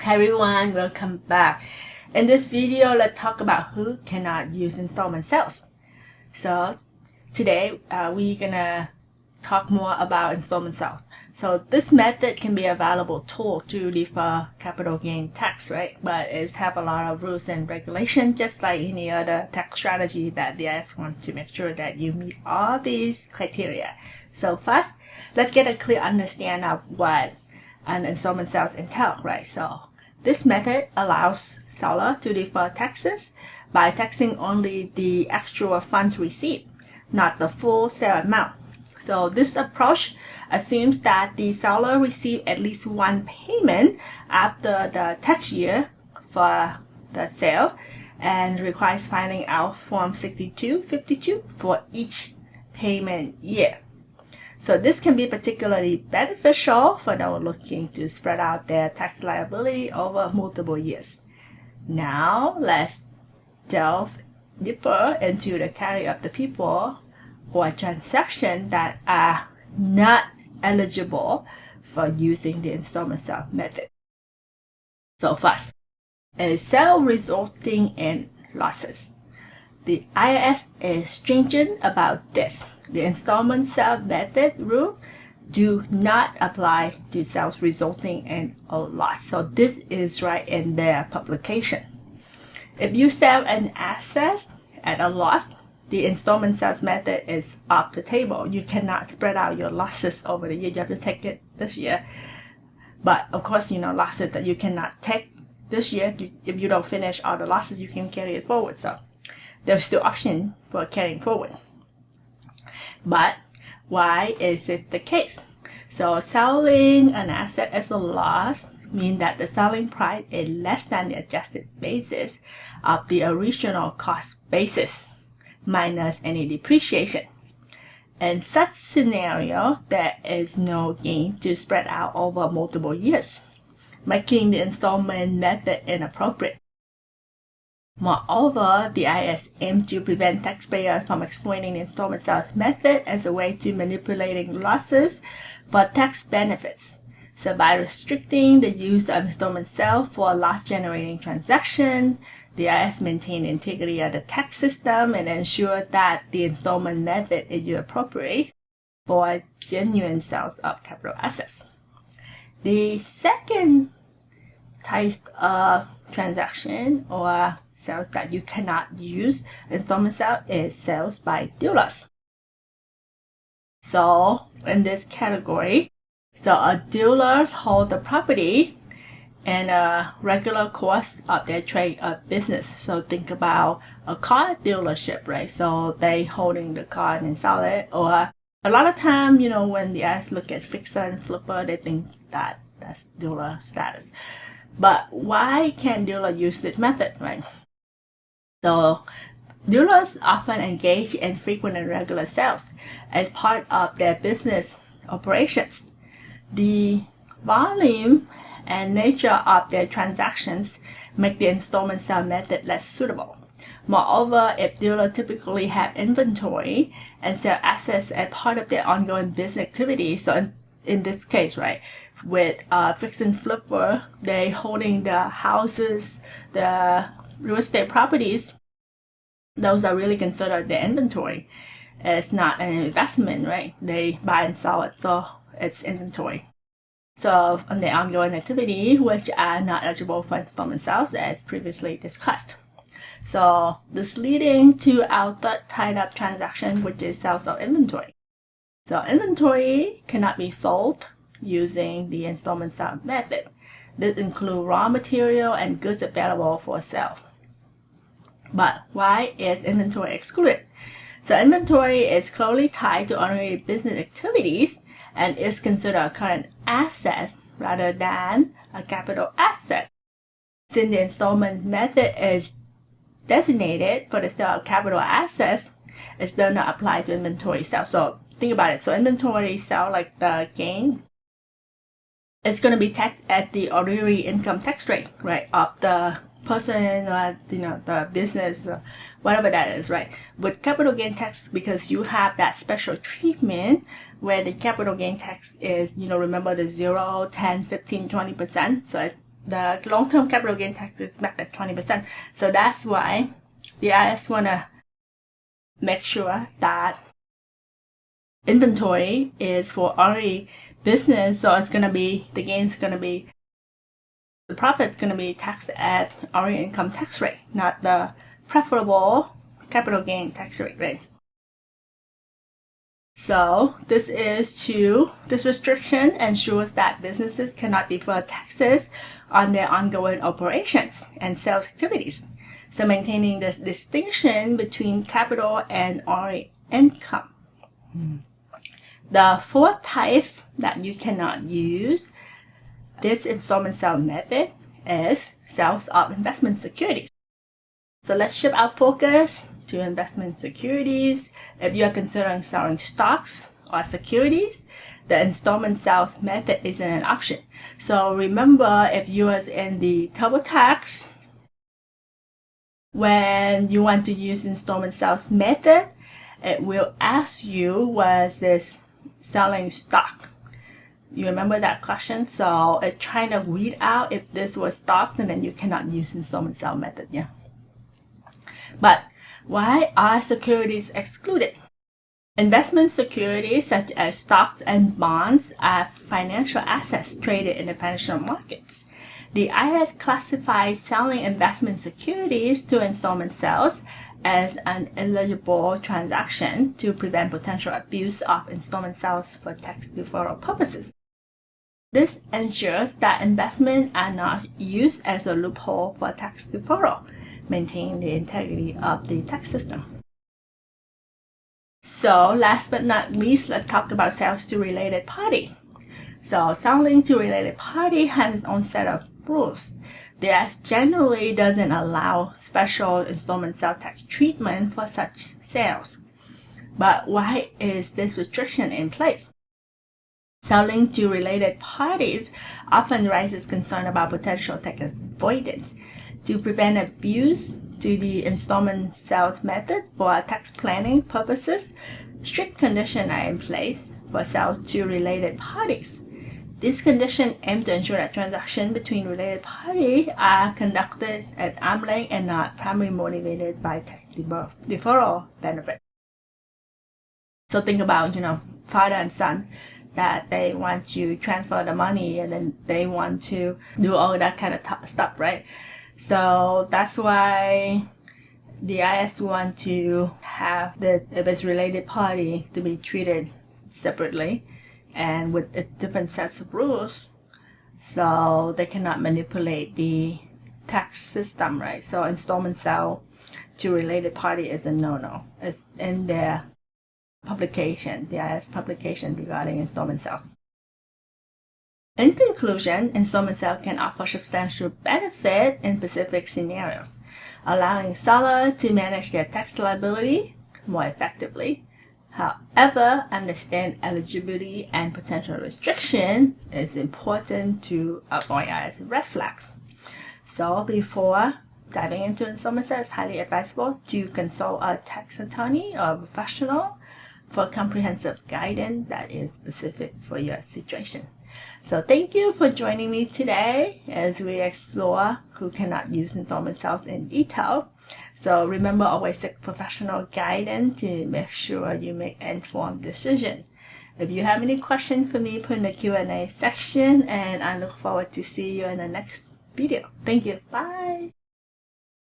Hi everyone, welcome back. In this video, let's talk about who cannot use installment sales. So today, we're gonna talk more about installment sales. So this method can be a valuable tool to defer capital gain tax, right? But it have a lot of rules and regulations, just like any other tax strategy that the IRS wants to make sure that you meet all these criteria. So first, let's get a clear understanding of what an installment sales entail, right? So this method allows seller to defer taxes by taxing only the actual funds received, not the full sale amount. So this approach assumes that the seller received at least one payment after the tax year for the sale and requires filing out Form 6252 for each payment year. So this can be particularly beneficial for those looking to spread out their tax liability over multiple years. Now let's delve deeper into the category of the people or transactions that are not eligible for using the installment sale method. So first, a sale resulting in losses. The IRS is stringent about this. The installment sale method rule do not apply to sales resulting in a loss. So this is right in their publication. If you sell an asset at a loss, the installment sales method is off the table. You cannot spread out your losses over the year. You have to take it this year. But of course, losses that you cannot take this year, if you don't finish all the losses, you can carry it forward. So there's still option for carrying forward. But why is it the case? So selling an asset as a loss means that the selling price is less than the adjusted basis of the original cost basis minus any depreciation. In such scenario, there is no gain to spread out over multiple years, making the installment method inappropriate. Moreover, the IRS aims to prevent taxpayers from exploiting the installment sales method as a way to manipulating losses for tax benefits. So by restricting the use of installment sale for loss-generating transactions, the IRS maintains the integrity of the tax system and ensure that the installment method is appropriate for genuine sales of capital assets. The second type of transaction or sales that you cannot use installment sale is sales by dealers. So in this category, a dealers hold the property in a regular course of their trade of business. So think about a car dealership, right? So they holding the car and sell it. Or a lot of time, when the IRS look at fixer and flipper, they think that that's dealer status. But why can't dealer use this method, right? So dealers often engage in frequent and regular sales as part of their business operations. The volume and nature of their transactions make the installment sale method less suitable. Moreover, if dealers typically have inventory and sell assets as part of their ongoing business activities, so in this case, right, with fix and flipper, they holding the houses, the real estate properties, those are really considered their inventory. It's not an investment, right? They buy and sell it, so it's inventory. So on the ongoing activity, which are not eligible for installment sales as previously discussed. So this leading to our third type of transaction, which is sales of inventory. So inventory cannot be sold using the installment sale method. This includes raw material and goods available for sale. But why is inventory excluded? So inventory is closely tied to ordinary business activities and is considered a current asset rather than a capital asset. Since the installment method is designated for the sale of capital assets, it does not apply to inventory sale. So think about it. So inventory sale, like the gain, it's going to be taxed at the ordinary income tax rate, right, of the person or the business, whatever that is, right? With capital gain tax, because you have that special treatment where the capital gain tax is, remember the 0, 10, 15, 20%. So the long-term capital gain tax is back at 20%. So that's why the IRS want to make sure that inventory is for only business, so it's going to be, the gain's going to be, the profit's going to be taxed at only income tax rate, not the preferable capital gain tax rate, right? So this restriction ensures that businesses cannot defer taxes on their ongoing operations and sales activities. So maintaining this distinction between capital and only income. The fourth type that you cannot use this installment sale method is sales of investment securities. So let's shift our focus to investment securities. If you are considering selling stocks or securities, the installment sales method isn't an option. So remember, if you was in the TurboTax, when you want to use installment sales method, it will ask you, was this selling stock? You remember that question? So it's trying to weed out if this was stock, and then you cannot use installment sale method. Yeah. But why are securities excluded? Investment securities such as stocks and bonds are financial assets traded in the financial markets. The IRS classifies selling investment securities to installment sales as an eligible transaction to prevent potential abuse of installment sales for tax deferral purposes. This ensures that investments are not used as a loophole for tax deferral, maintaining the integrity of the tax system. So last but not least, let's talk about sales to related party. So selling to related party has its own set of rules. The IRS generally doesn't allow special installment sales tax treatment for such sales. But why is this restriction in place? Selling to related parties often raises concern about potential tax avoidance. To prevent abuse to the installment sales method for tax planning purposes, strict conditions are in place for sales to related parties. These conditions aim to ensure that transactions between related parties are conducted at arm's length and not primarily motivated by tax deferral benefit. So think about, father and son, that they want to transfer the money and then they want to do all that kind of stuff, right? So that's why the IRS want to have if it's related party to be treated separately and with different sets of rules, so they cannot manipulate the tax system, right? So installment sale to related party is a no-no. It's in their publication, the IRS publication regarding installment sales. In conclusion, installment sale can offer substantial benefit in specific scenarios, allowing sellers to manage their tax liability more effectively. However, understand eligibility and potential restriction is important to avoid IRS red flags. So before diving into installment sale, it's highly advisable to consult a tax attorney or professional for comprehensive guidance that is specific for your situation. So thank you for joining me today as we explore who cannot use installment sales in detail. So remember, always seek professional guidance to make sure you make informed decisions. If you have any questions for me, put in the Q&A section, and I look forward to see you in the next video. Thank you. Bye.